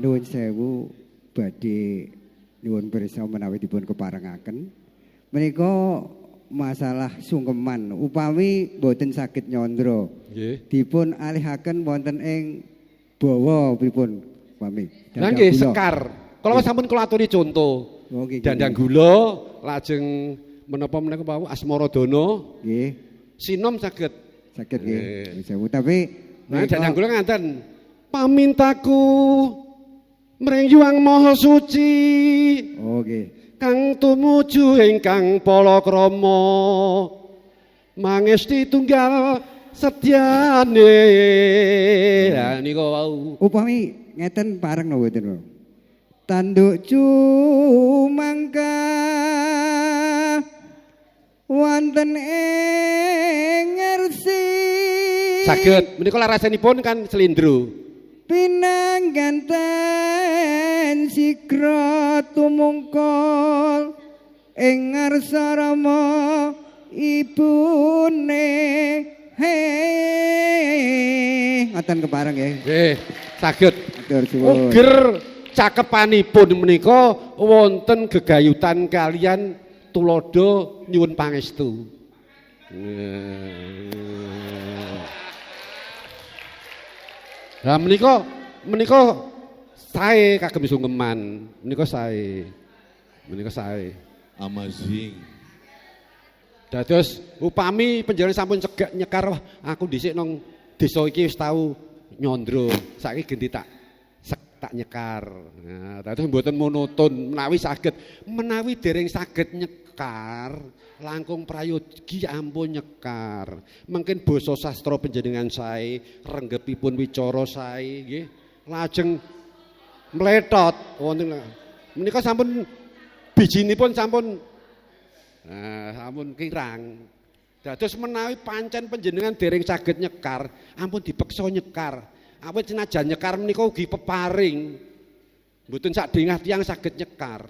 Nuwun sewu badhe nyuwun pirsa menawi dipun keparengaken. Menika masalah sungkeman upami boten saged nyandra. Nggih. Dipun alihaken wonten ing bawa pripun upami. Lah nggih sekar. Kula sampun kula aturi conto. Dandang gula lajeng menapa menika wau asmaradana. Nggih. Sinom saged. Saged nggih. Sewu tapi nah dandang gula ngaten. Pamintaku mring Hyang Maha Suci. Oh nggih. Kang tumuju ingkang palakrama mangesti tunggal setyane. Lah nika wau. Upami ngeten pareng napa mboten? Tanduk cumangka wonten ing ngersi. Saged menika larasanipun kan slendro. Pinangganten sikra tumungkul ing ngarsa Rama ibune ngoten kepareng nggih. Nggih, saged. Matur suwun. Uger cakepanipun menika wonten gegayutan kalian tulodo nyuwun pangestu. Lah menika sae kagem sungkeman. Menika sae. Amazing. Dados upami panjenengan sampun cegak nyekar, wah aku dhisik nang desa iki wis tau nyandra. Saiki genti tak nyekar. Nah, dados mboten monoton menawi dereng saged nyekar, langkung prayogi ampun nyekar. Mungkin basa sastra panjenengan sae, renggepipun wicara sae nggih. Lajeng mletot wonten menika sampun bijinipun sampun sampun kirang. Dados menawi pancen panjenengan dereng saged nyekar, ampun dipeksa nyekar. Awit senajan nyekar menika ugi peparing. Mboten sak dengah tiyang saged nyekar.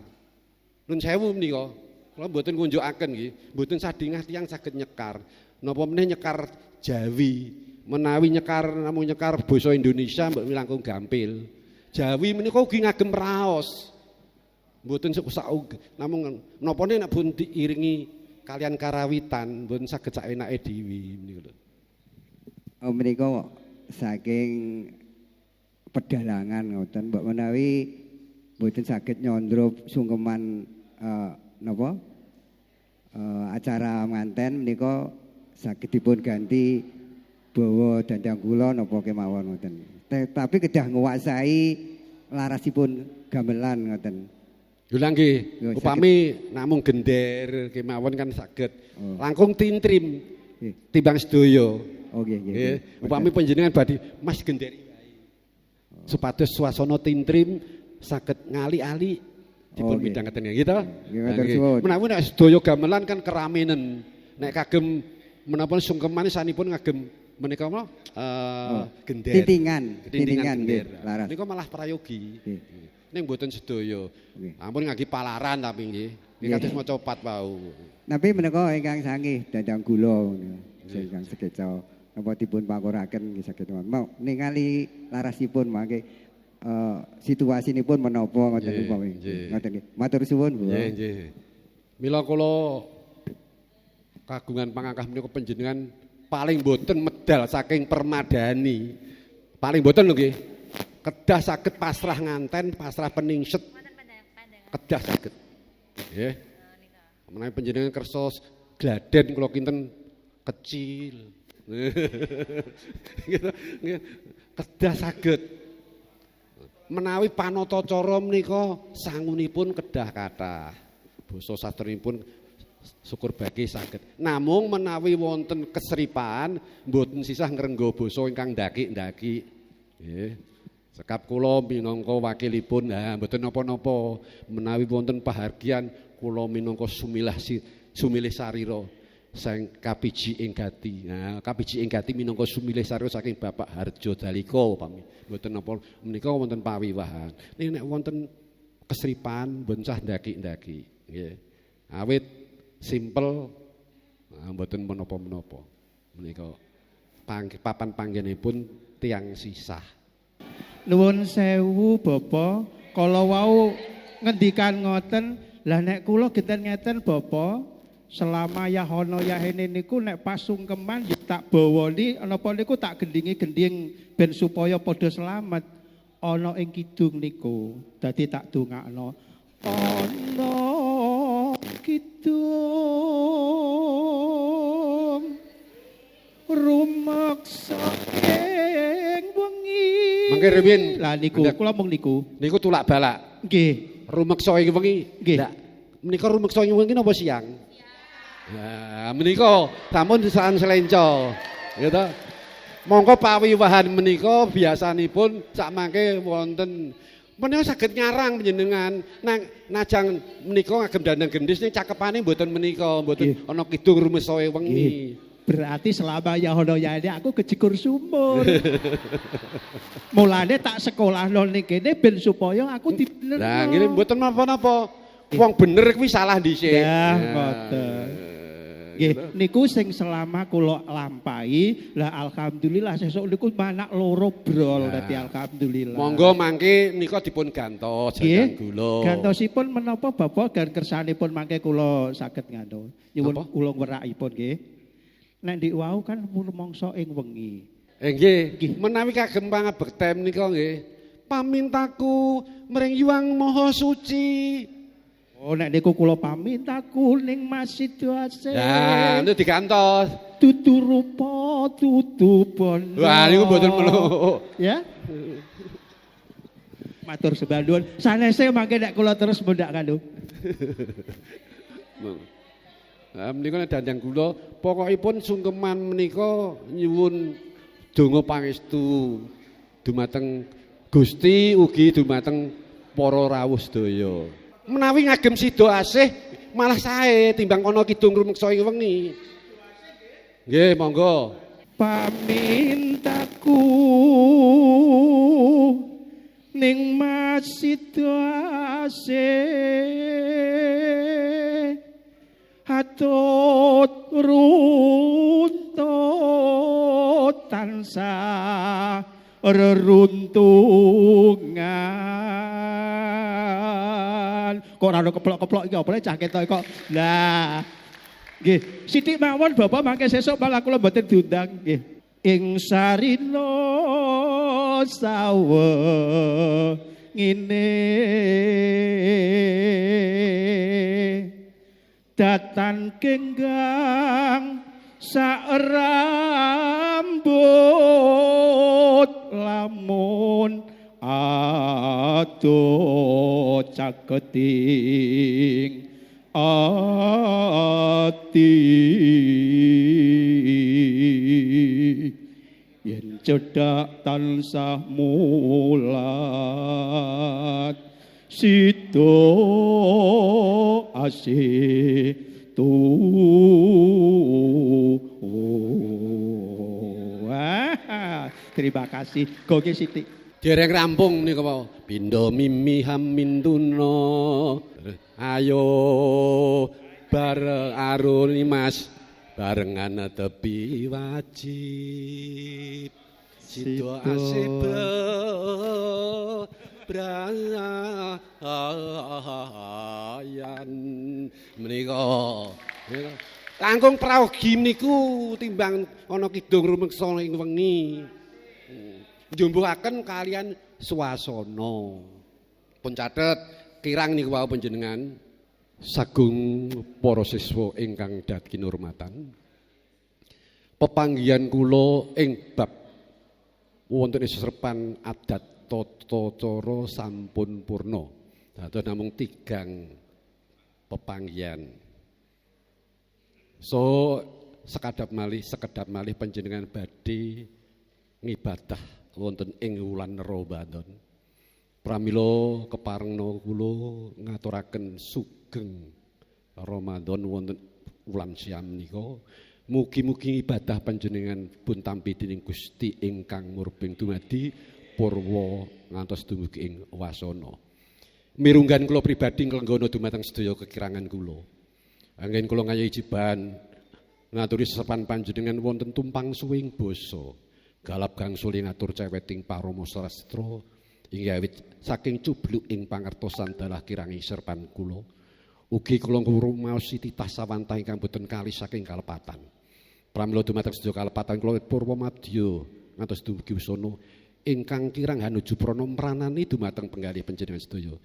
Nun sewu menika. Kula mboten ngunjukaken nggih, mboten sadengah tiyang saged nyekar. Napa meneh nyekar Jawi. Menawi nyekar namung nyekar basa Indonesia mbok langkung gampil. Jawi menika ugi ngagem raos. Mboten sak namung menapa nek pun diiringi kalian karawitan mboten saged sak enake dhewe menika lho. Oh menika saking pedalangan ngoten mbok menawi mboten saged nyandra sungkeman napa acara manten menika saged dipun ganti bawa dandang kula napa kemawon ngoten. Tapi kedah nguasai larasipun gamelan ngoten. Lho nggih, upami namung gender kemawon kan saged. Langkung tintrim timbang sedaya. Oh nggih nggih. Upami panjenengan badhe Mas genderi wae. Supados swasana tintrim saged ngali-ali dipun midhangeten nggih to. Menawi nek sedaya gamelan kan keramenen. Nek kagem menapa sungkeman sanipun ngagem menika apa? Gender. Titingan nggih laras. Nika malah prayogi. Ning mboten sedaya. Ampun ngangge palaran tapi nggih. Nggih kados maca pat wau. Napa menika ingkang sanggih dandang gula ingkang sekeca napa dipun panguraken nggih saged ningali larasipun mangke situasinipun menapa ngoten upami. Ngoten nggih. Matur suwun, Bu. Nggih, nggih. Mila kula kagungan pangangkah menika panjenengan paling boten medal saking permadani. Paling boten lho nggih. Kedah saged pasrah nganten, pasrah peningset. Kedah saged. Nggih. Menawi panjenengan kersa gladen kula kinten kecil. Gitu. Kedah saged. Menawi panatacara menika sangunipun kedah kathah. Basa sastranipun syukur bagi saged. Namung menawi wonten kesripaan mboten sisah ngrengga basa ingkang ndaki-ndaki. Nggih. Sekap kula minangka wakilipun mboten napa-napa. Menawi wonten pahargyan kula minangka sumilih sarira sang kapiji ing gati. Nah, kapiji ing gati minangka sumilih sarira saking Bapak Harjo Dalika upami. Mboten napa menika wonten pawiwahan. Nek wonten kesripaan mboten sah ndaki-ndaki. Nggih. Awit simpel mboten menapa-menapa. Menika papan panggenipun tiyang sisah. Nuwun sewu Bapak, kala wau ngendikan ngoten, lah nek kula genten ngeten Bapak, selama yahono yahene niku nek pas sungkeman ya tak bawani napa niku tak gendingi-gending ben supaya padha selamat ana ing kidung niku. Dadi tak dongakno. Ana kidung rumeksa ing wengi. Mangke Rewin. Lah niku kula mung niku. Niku tulak balak. Nggih. Rumeksa ing wengi. Nggih. Ndak. Menika rumeksa ing wengi napa siang? Nah, menika sampun saan selenco. Gitu. Monggo pawiwahan menika biasanipun sak mangke wonten menika saged ngarang panjenengan nang najang menika ngagem dandang gendis ning cakepane mboten menika mboten ana kidung rumeksa ing wengi. Berarti selama yahono yahene aku kejegur sumur. Mulane tak sekolahno ning kene ben supaya aku dibenerno. Lah ngene mboten napa-napa. Wong bener kuwi salah dhisik. Ya, ngoten. Nggih, niku sing selama kula lampahi, lah alhamdulillah sesuk niku manak loro brol dadi alhamdulillah. Monggo mangke nika dipun gantos jajang gula. Gantosipun menapa Bapak dan kersanipun mangke kula saged nganu. Nyuwun kula werakipun nggih. Nek ndik wau kan rumangsa ing wengi. Nggih, menawi kagem pangabekten nika nggih. Pamintaku mring Hyang Maha Suci. Oh, nek niku kula pamintaku ning masjid ase. Ya, niku digantos. Tutu rupa tutu bondo. Wah, niku mboten meluk. Ya. Matur sembah nuwun. Sanese mangke nek kula terus mundhak kanu. Nah, menika dandang kula, pokokipun sungkeman menika nyuwun donga pangestu dumateng Gusti ugi dumateng para rawuh sedaya. Menawi ngagem sida asih malah sae timbang ana kidung rumeksa ing wengi. Nggih, monggo. Pamintaku ning masjid asih hatut runtut tansah reruntungan. Kok ora keplok-keplok iki apa cah ketok kok. Lah. Nggih, sithik mawon Bapak mangke sesuk malah kula mboten diundang nggih. Ing sarina sawe ngene datan kenggang sarambut lamun ado caketing ati yen cedhak tansah mulat sida asih terima kasih goge Siti. Dereng rampung nika mau. Pindha mimi hamintuna. Ayo bareng aruni Mas barengan tepi wajib. Sida asih brayan menika. Langkung praogi niku timbang ana kidung rumeksa ing wengi. Njumbuhaken kalian swasana. Pun catet kirang niku wau panjenengan sagung para siswa ingkang dhat kinurmatan. Pepanggihan kula ing bab wonten seserepan adat tata cara sampun purna. Dados namung 3 pepanggihan. So sekedap malih panjenengan badhe ngibadah wonten ing wulan Ramadan. Pramila keparengna kula ngaturaken sugeng Ramadan wonten wulan siam menika. Mugi-mugi ibadah panjenengan pun tampi dening Gusti ingkang murbeng dumadi purwa ngantos dumugi ing wasana. Mirunggan kula pribadi nglenggana dumateng sedaya kekirangan kula. Anggen kula ngayahi jiban ngaturi sesepan panjenengan wonten tumpang suwing basa. galap gangsuli ngatur ceweting paromo sastra inggih awit saking cubluk ing pangertosan dalah kirangi serpan kula ugi kula ngrumaos titah sawantah ingkang boten kalih saking kalepatan pramila dumateng sedaya kalepatan kula purwa madya ngantos dumugi usana ingkang kirang hanuju prana mranani dumateng penggalih panjenengan sedaya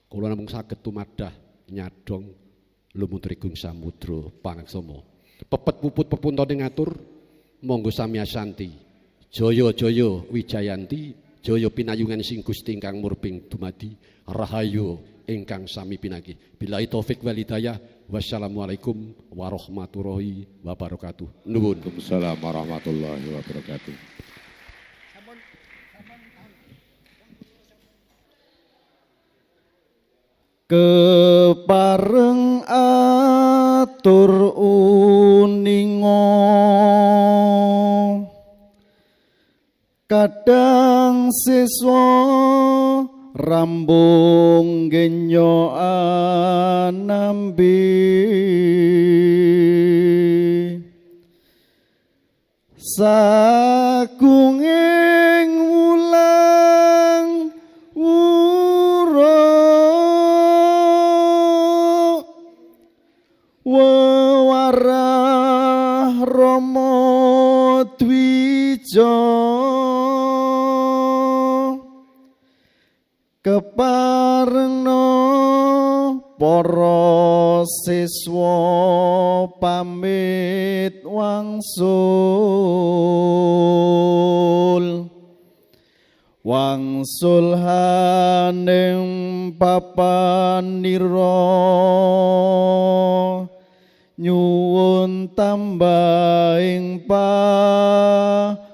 kula namung saged tumadah nyadong lumutring samudra pangaksama pepet puput pepuntone ngatur monggo sami asanti jaya jaya wijayanti jaya pinayungan sing Gusti ingkang murbing dumadi rahayu ingkang sami pinanggih billahi taufik wal hidayah wassalamualaikum warahmatullahi wabarakatuh nuwun. Waalaikumsalam warahmatullahi wabarakatuh. Kepareng atur uningo kadang siswa rambung genyo anambi sagunging wulang wuro wewarah Rama Dwija keparengna para siswa pamit wangsul haning papanira nyuwun tambahing pamuji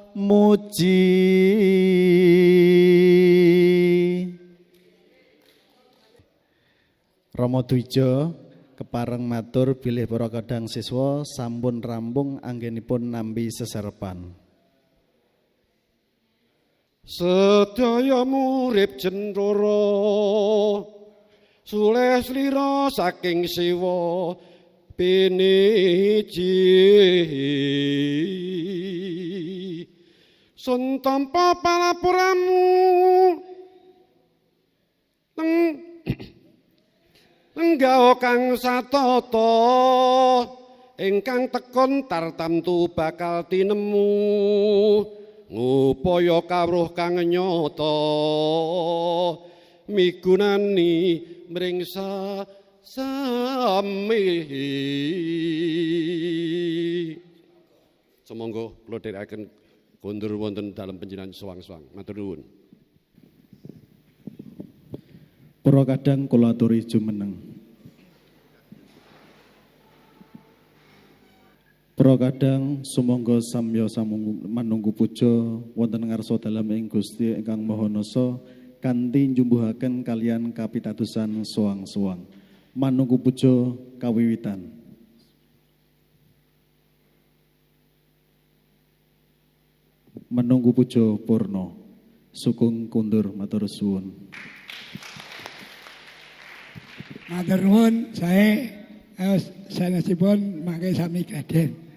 Rama Dwija kepareng matur bilih para kadang siswa sampun rampung anggenipun nampi seserepan. Sedaya murip jendoro sulih slira saking siwa piniji sun tampa palapuramu Enggao kang satata ingkang tekon tartamtu bakal tinemu ngupaya kawruh kang nyata migunani mringsa sami semonggo kula dherekaken kondur wonten dalem panjenengan suwang-suwang matur nuwun. Para kadang kula aturi jumeneng. Para kadang sumangga samya manunggu puja wonten ngarsa dalem ing Gusti ingkang Maha Nasa kanthi njumbuhaken kalian kapitadosan soang-soang. Manunggu puja kawiwitan. Menunggu puja purna. Sukung kundur matur suwun. Matur nuwun sae sanesipun mangke sami gaden.